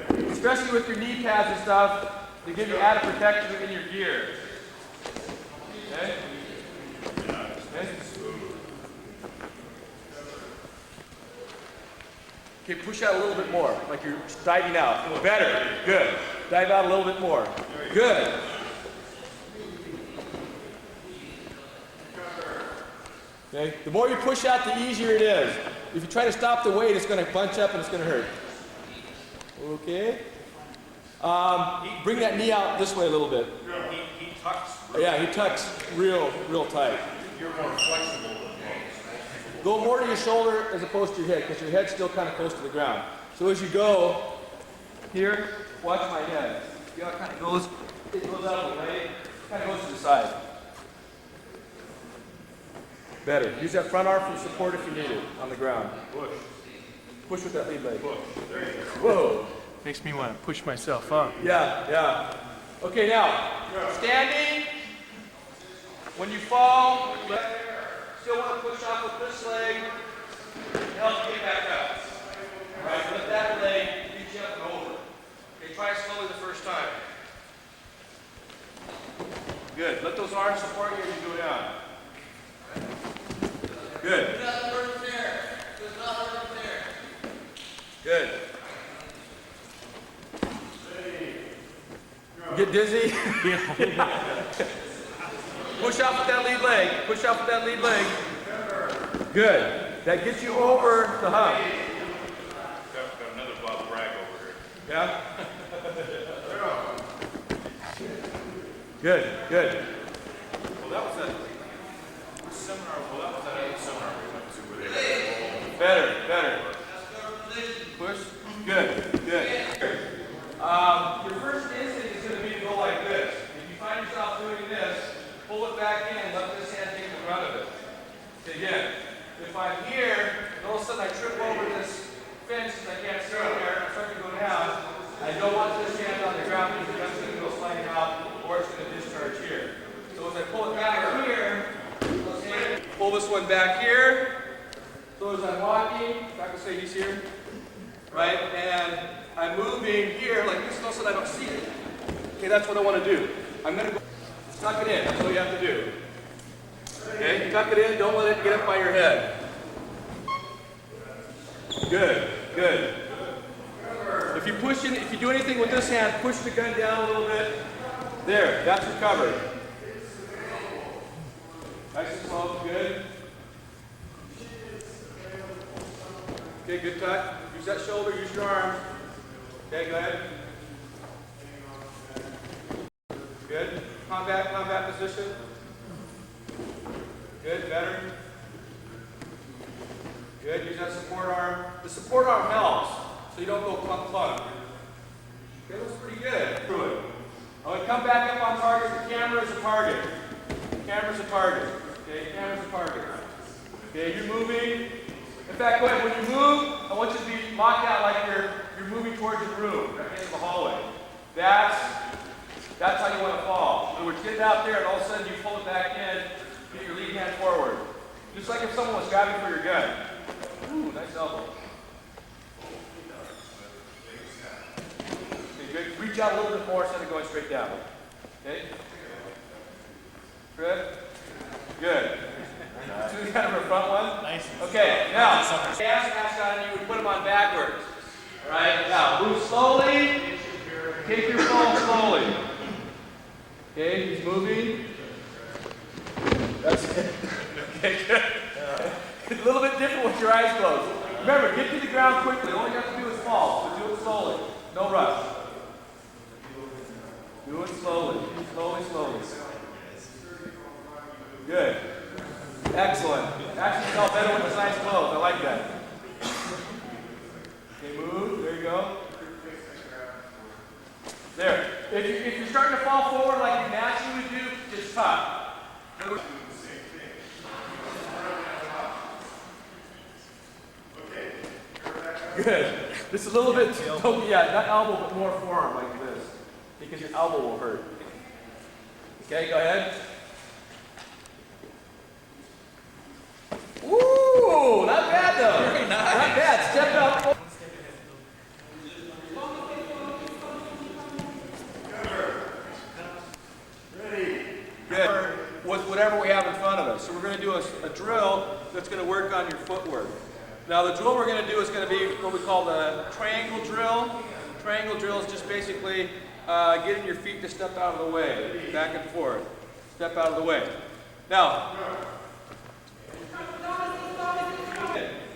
[SPEAKER 5] Especially with your knee pads and stuff, to give you added protection in your gear. Okay? Okay? Okay, push out a little bit more, like you're diving out. Better. Good. Dive out a little bit more. Good. Okay? The more you push out, the easier it is. If you try to stop the weight, it's going to bunch up and it's going to hurt. Okay? Bring that knee out this way a little bit.
[SPEAKER 4] He tucks.
[SPEAKER 5] Yeah, he tucks real tight.
[SPEAKER 4] You're more flexible than most.
[SPEAKER 5] Go more to your shoulder as opposed to your head, because your head's still kind of close to the ground. So as you go here, watch my head. See how it kind of goes? It goes out of the way, kind of goes to the side. Better. Use that front arm for support if you need it on the ground.
[SPEAKER 4] Push.
[SPEAKER 5] Push with that lead leg.
[SPEAKER 4] Push. There you go.
[SPEAKER 5] Whoa.
[SPEAKER 2] Makes me want to push myself up.
[SPEAKER 5] Yeah, yeah. Okay, now, standing. When you fall, still want to push off with this leg. Help you get back up. All right, let that leg reach up and over. Okay, try it slowly the first time. Good. Let those arms support you as you go down. Good. Does not hurt there. Does not hurt there. Good. Get dizzy? Push off with that lead leg. Push off with that lead leg. Good. That gets you over the hump.
[SPEAKER 4] Got another Bob Bragg over here.
[SPEAKER 5] Yeah? Good, good.
[SPEAKER 4] Well, that was that seminar. Well, that was that other seminar we went to where they had
[SPEAKER 5] Better, better. Push. Good, good. Your first instinct is going to be to go like this. If you find yourself doing this, pull it back in and let this hand take the brunt of it. Okay, again, if I'm here, and all of a sudden I trip over this fence and I can't stay there, I start to go down, I don't want this hand on the ground because that's going to go sliding out or it's going to discharge here. So as I pull it back here, okay, pull this one back here. So as I'm walking, back to say he's here, right, and I'm moving here like this, so that I don't see it. Okay, that's what I want to do. I'm going to go, tuck it in, that's all you have to do. Okay, tuck it in, don't let it get up by your head. Good, good. If you push in, if you do anything with this hand, push the gun down a little bit. There, that's recovered. Nice and slow, good. Okay, good tuck. Use that shoulder, use your arm. Okay, go ahead. Good. Combat position. Good, better. Good, use that support arm. The support arm helps, so you don't go clunk. Okay, looks pretty good. Through it. I'm going to come back up on target. The camera is a target. Camera's a target. Okay, camera's a target. Okay, you're moving. In fact, go ahead. When you move, I want you to be locked out like you're moving towards your room, right into the hallway. That's how you want to fall. In other words, get it out there, and all of a sudden you pull it back in, get your lead hand forward. Just like if someone was grabbing for your gun. Ooh, nice elbow. Okay, good. Reach out a little bit more instead of going straight down. Okay? Good? Good. So this is kind of a front one. Nice. Okay, now, gas mask on you, we put them on backwards. All right, now move slowly. Take your phone slowly. Okay, he's moving. That's it. Okay, good. It's a little bit different with your eyes closed. Remember, get to the ground quickly. All you have to do is fall, so do it slowly. No rush. Do it slowly. Slowly, slowly. Good. Excellent. Actually, it's all better with his eyes closed. I like that. Okay, move. There you go. There. If you're starting to fall forward like you naturally do, just tuck. Good. This is a little bit, yeah, not elbow, but more forearm like this, because your elbow will hurt. Okay, go ahead. Ooh, not bad though. Very nice. Not bad. Step up. Good. With whatever we have in front of us. So we're going to do a drill that's going to work on your footwork. Now the drill we're going to do is going to be what we call the triangle drill. Triangle drill is just basically getting your feet to step out of the way, back and forth. Step out of the way. Now,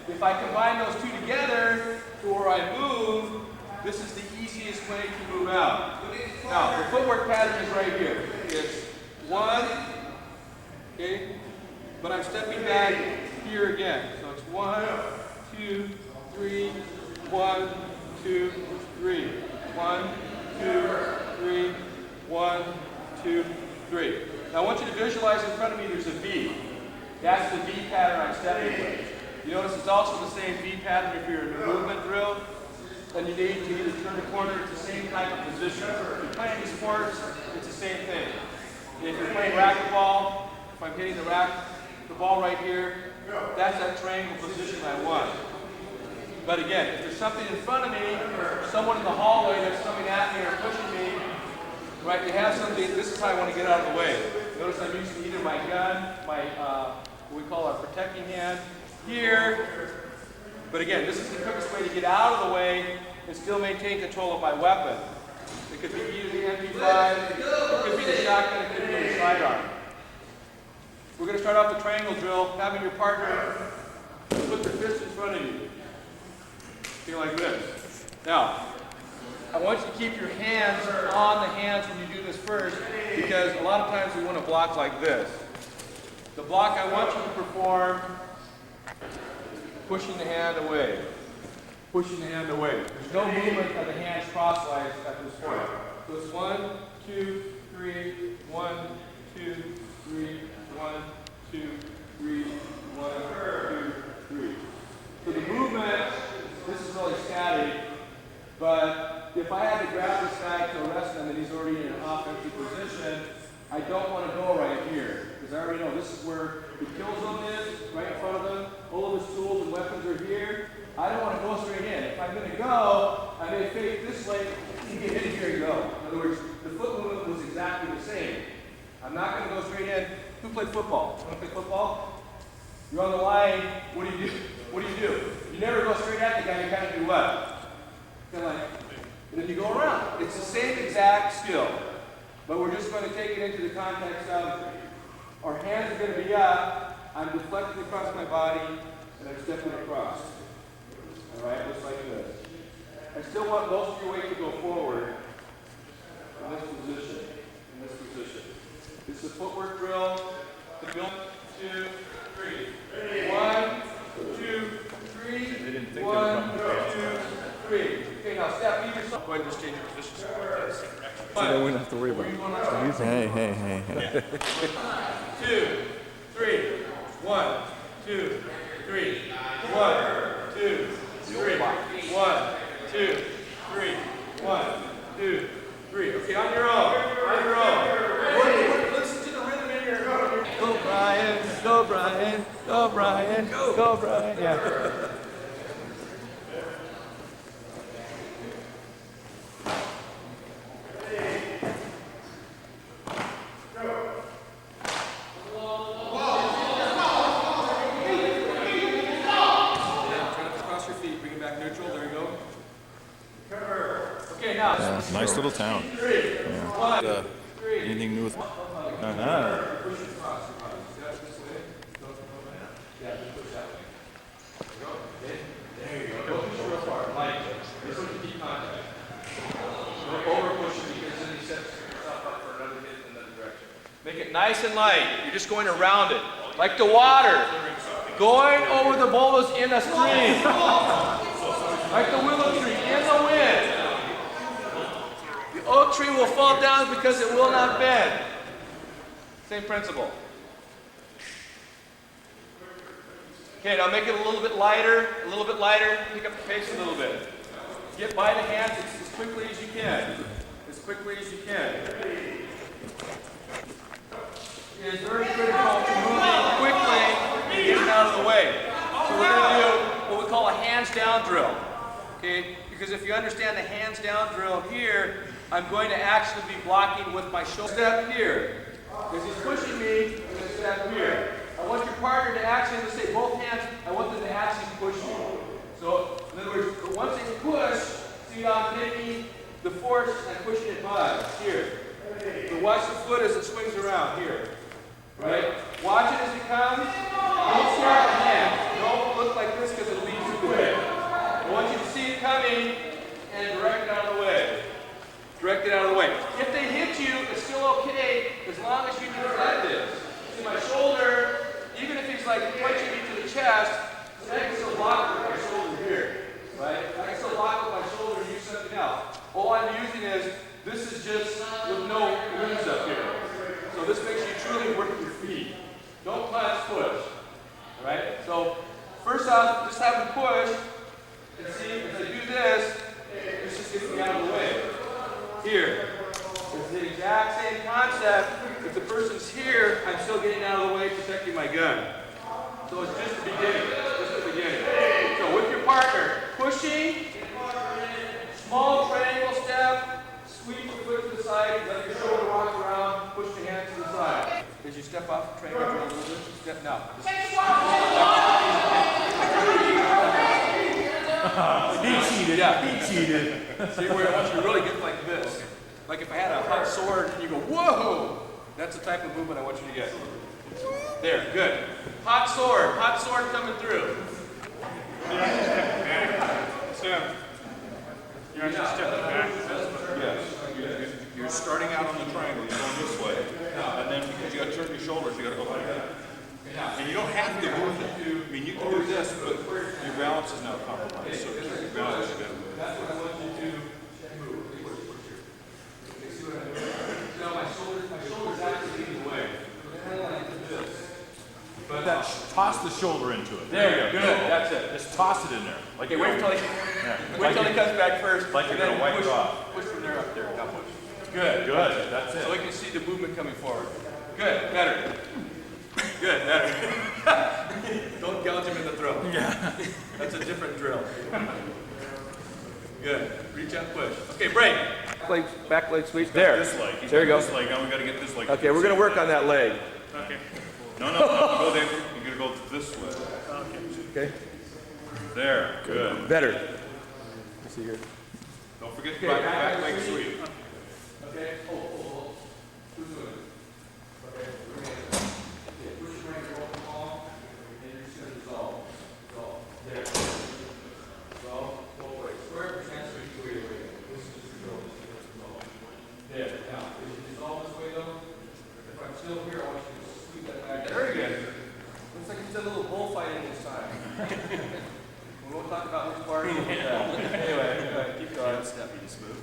[SPEAKER 5] if I combine those two together to where I move, this is the easiest way to move out. Now, the footwork pattern is right here. It's one, okay, but I'm stepping back here again. So it's 1, 2, 3, 1, 2, 3. 1, 2, 3, 1, 2, 3. Now I want you to visualize in front of me there's a V. That's the V pattern I'm stepping with. You notice it's also the same V pattern if you're in a movement drill. Then you need to either turn the corner, it's the same type of position. If you're playing these sports, it's the same thing. If you're playing racquetball, if I'm hitting the ball right here, that's that triangle position I want. But again, if there's something in front of me, or someone in the hallway that's coming at me or pushing me, right, you have something, this is how I want to get out of the way. Notice I'm using either my gun, my, what we call our protecting hand, here. But again, this is the quickest way to get out of the way and still maintain control of my weapon. It could be either the MP5, it could be the shotgun, it could be the sidearm. We're going to start off the triangle drill, having your partner put their fist in front of you. Feel like this. Now, I want you to keep your hands on the hands when you do this first, because a lot of times we want to block like this. The block I want you to perform, pushing the hand away. Pushing the hand away. There's no movement of the hands crosswise at this point. So it's 1, 2, 3, 1, 2, 3, 1, 2, 3, 1, 2, 3. So the movement, this is really static, but if I had to grab this guy to arrest him and he's already in an offensive position, I don't want to go right here, because I already know this is where the kill zone is, right in front of him. All of his tools and weapons are here. I don't want to go straight in. If I'm going to go, I may fake this way, you get in here and go. In other words, the foot movement was exactly the same. I'm not going to go straight in. Who played football? You want to play football? You're on the line. What do you do? What do you do? You never go straight at the guy. You kind of do what? Kind of like, and then you go around. It's the same exact skill, but we're just going to take it into the context of our hands are going to be up. I'm deflecting across my body, and I'm stepping across. All right, just like this. I still want most of your weight to go forward in this position. In this position. It's the footwork drill. The build 2, 3. 1, 2, 3. 1, 2, 3. Okay, now step. Leave yourself. Go ahead and just change your position.
[SPEAKER 1] So then we don't have to worry about it. Hey.
[SPEAKER 5] 2, 3. 1, 2, 3. 1, 2, 3. 1, 2, 3. 1, 2, 3. Okay, on your own. On your own. Listen to the rhythm in your Go Brian, go Brian, go Brian, go Brian. Yeah. Cross your feet, bring it back neutral, there you go. Okay, now.
[SPEAKER 4] Yeah, nice little town. Yeah. Anything new with?
[SPEAKER 5] Make it nice and light. You're just going around it. Like the water. Going over the boulders in a stream. Like the willow tree in the wind. The oak tree will fall down because it will not bend. Same principle. Okay, now make it a little bit lighter, pick up the pace a little bit. Get by the hands as quickly as you can. As quickly as you can. It is very critical to moving quickly and getting out of the way. So we're going to do what we call a hands down drill. Okay? Because if you understand the hands down drill here, I'm going to actually be blocking with my shoulder. Step here. As he's pushing me, I'm going to step here. I want your partner to actually, let's say both hands, I want them to actually push you. So, in other words, once they push, see how I'm taking the force and pushing it by, here. But watch the foot as it swings around, here. Right? Watch it as it comes. Don't stare at the hand. Don't look like this because it'll lead you away. I want you to see it coming and direct it out of the way. Direct it out of the way. If they hit you, it's still okay as long as you do it like this. See my shoulder, even if he's like punching me to the chest, I can still block with my shoulder here. Right? I can still block with my shoulder and use something else. All I'm using is, this is just with no limbs up here. So this makes you truly work your feet. Don't punch, push. Alright? So first off, just have them push. And see, if I do this just gets me out of the way. Here. It's the exact same concept. If the person's here, I'm still getting out of the way, protecting my gun. So it's just the beginning. Just the beginning. So with your partner, pushing, small triangle step, sweep the foot to the side, let your shoulder rock around, push the hand to the side. As you step off the triangle drill a little bit, step now. He cheated. Yeah, he cheated. See where once you really get like this. Like if I had a hot sword and you go, whoa! That's the type of movement I want you to get. There, good. Hot sword coming through.
[SPEAKER 4] Sam, you're actually stepping back. Yes. You're starting out on the triangle. You're going this way, and then because you got to turn your shoulders, you got to go like that. And you don't have to move it. I mean, you can do this, but your balance is now compromised. So your balance is going to move.
[SPEAKER 5] That's what I want you to move. See what I'm doing? Now my shoulder's actually leading the way. Kind of like this. But
[SPEAKER 4] Toss the shoulder into it.
[SPEAKER 5] there you go. Good. That's it.
[SPEAKER 4] Just toss it in there. Like
[SPEAKER 5] Okay, wait till he comes back first.
[SPEAKER 4] Like you're
[SPEAKER 5] and then
[SPEAKER 4] gonna wipe
[SPEAKER 5] push,
[SPEAKER 4] it off.
[SPEAKER 5] Push from there up there. Now push. Good.
[SPEAKER 4] Good. That's it.
[SPEAKER 5] So we can see the movement coming forward. Good. Better. Good. Better. Don't gouge him in the throat. Yeah. That's a different drill. Good. Reach out, push. Okay, break. Back leg sweep. There.
[SPEAKER 4] This leg. He's
[SPEAKER 5] There you
[SPEAKER 4] got
[SPEAKER 5] go.
[SPEAKER 4] This leg. Now we got to get this leg.
[SPEAKER 5] Okay, we're going to work on that leg.
[SPEAKER 4] Okay. No. Go there. You're gonna go this way.
[SPEAKER 5] Okay.
[SPEAKER 4] There. Good.
[SPEAKER 5] Better. Let's see here.
[SPEAKER 4] Don't forget the back leg sweep.
[SPEAKER 5] Okay. Hold. Who's doing it? Okay. Push your right roll the palm, and you're just going to dissolve. There. Dissolve. Both ways. Square percent sweep the way away. This is just the drill. Dissolve. There. Now, if you dissolve this way though, if I'm still here, I want you to sweep that back. Very good. Looks like it's a little bullfighting this time. We won't talk about which part. Anyway, keep going.
[SPEAKER 3] Step, you just move.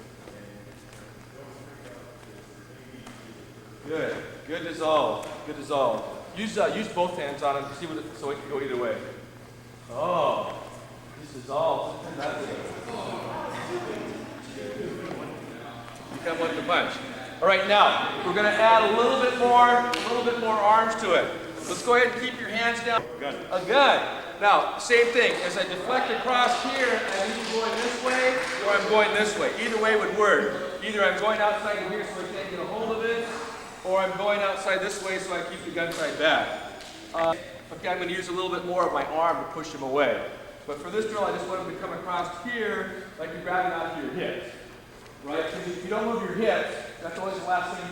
[SPEAKER 5] Good. Good dissolve. Good dissolve. Use both hands on him to see what so it can go either way. Oh, this dissolves. That's it. You come with the punch. All right, now we're going to add a little bit more arms to it. Let's go ahead and keep your hands down. A gun. Now, same thing. As I deflect across here, I'm either going this way or I'm going this way. Either way would work. Either I'm going outside of here so I can't get a hold of it, or I'm going outside this way so I keep the gun sight back. Okay, I'm going to use a little bit more of my arm to push him away. But for this drill, I just want him to come across here like you're grabbing onto your hips. Right? Because if you don't move your hips, that's always the last thing.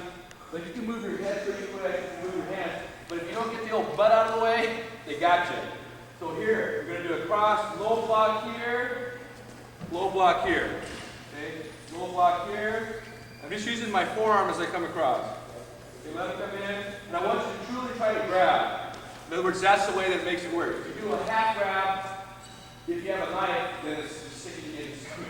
[SPEAKER 5] Like you can move your head pretty quick, you can move your hands, but if you don't get the old butt out of the way, they got you. So here, you're going to do a cross, low block here, low block here. Okay? Low block here. I'm just using my forearm as I come across. Okay, let it come in, and I want you to truly try to grab. In other words, that's the way that makes it work. If you do a half grab, if you have a knife, then it's sticking in the screw.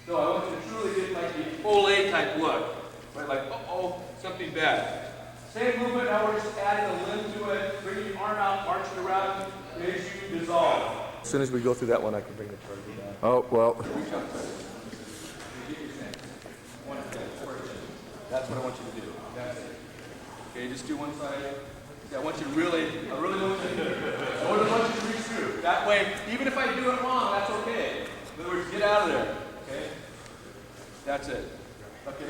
[SPEAKER 5] So I want you to truly get like the Olay type look. Right, like, uh-oh, something bad. Same movement, now we're just adding a limb to it, bringing your arm out, march it around, as you dissolve. As soon as we go through that one, I can bring the target down.
[SPEAKER 1] Oh, well.
[SPEAKER 5] That's what I want you to do. That's it. Okay, just do one side. I want you to really want you to reach through. That way, even if I do it wrong, that's okay. In other words, get out of there. Okay? That's it. Okay,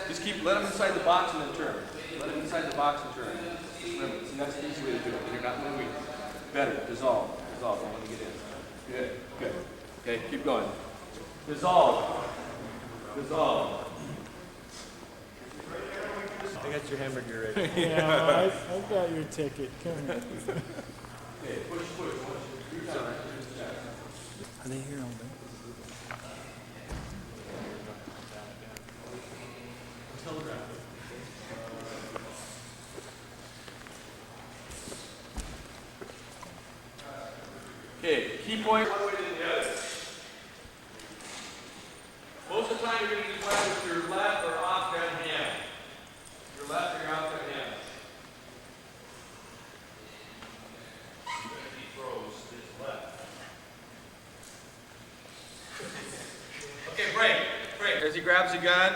[SPEAKER 5] just let them inside the box and then turn. Let them inside the box and turn. Remember, see, that's the easy way to do it. You're not moving. Better. Dissolve. Dissolve. I want to get in. Good. Good. Okay, keep going. Dissolve. Dissolve.
[SPEAKER 2] I got your hamburger ready.
[SPEAKER 8] Yeah, I've got your ticket. Come here.
[SPEAKER 5] Okay, push.
[SPEAKER 8] Are they here all day?
[SPEAKER 5] Okay, key point one way to the other. Most of the time you're going to use one with your left or off-down hand. Your left or your off-down hand. He throws his left. Okay, break. As he grabs the gun,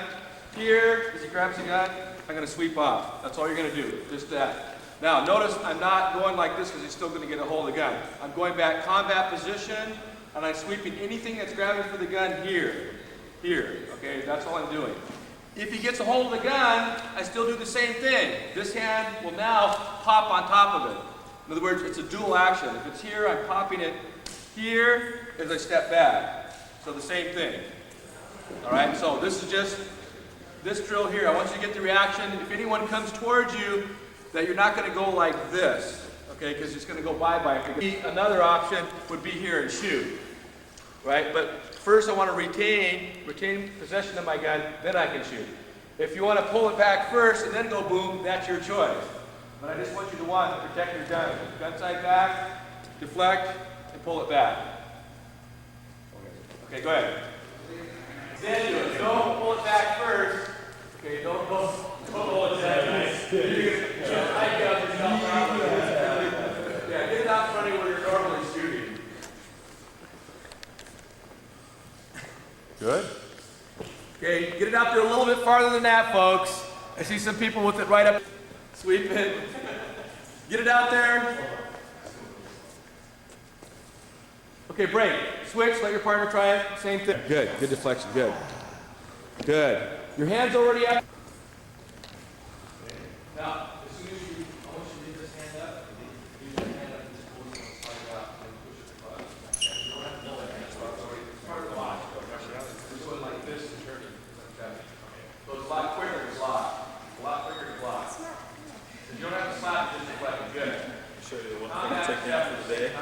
[SPEAKER 5] here, as he grabs the gun, I'm going to sweep off. That's all you're going to do, just that. Now, notice I'm not going like this because he's still going to get a hold of the gun. I'm going back combat position, and I'm sweeping anything that's grabbing for the gun here. Here, okay? That's all I'm doing. If he gets a hold of the gun, I still do the same thing. This hand will now pop on top of it. In other words, it's a dual action. If it's here, I'm popping it here as I step back. So the same thing. All right, so this is just this drill here. I want you to get the reaction. If anyone comes towards you, that you're not going to go like this, okay, because it's going to go bye-bye. Another option would be here and shoot, right? But first I want to retain possession of my gun, then I can shoot. If you want to pull it back first and then go boom, that's your choice. But I just want you to protect your gun. Gun sight back, deflect, and pull it back. Okay, go ahead. Then do it. Don't pull it back first. Okay, don't hold it back. Yeah, get it out front of where you're normally shooting.
[SPEAKER 1] Good.
[SPEAKER 5] Okay, get it out there a little bit farther than that, folks. I see some people with it right up. Sweep it. Get it out there. Okay, break. Switch, let your partner try it. Same thing. Good, good deflection, good. Good. Your hand's already up. Now, as soon as you, I want you to get this hand up. Use your hand up and just pull it slide out and push it across. You don't have to know that. That's already part of the lock. We're going like this and turning. Like that. So it's a lot quicker to block. A lot quicker to block. So you don't have to slap it, just deflect it. Good.
[SPEAKER 4] I'll show you the one thing I'm taking out for the day.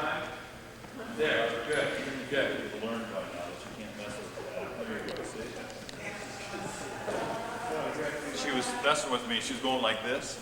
[SPEAKER 5] There, good. Good.
[SPEAKER 4] You've learned by now that you can't mess with that. There you go, see? She was messing with me. She was going like this.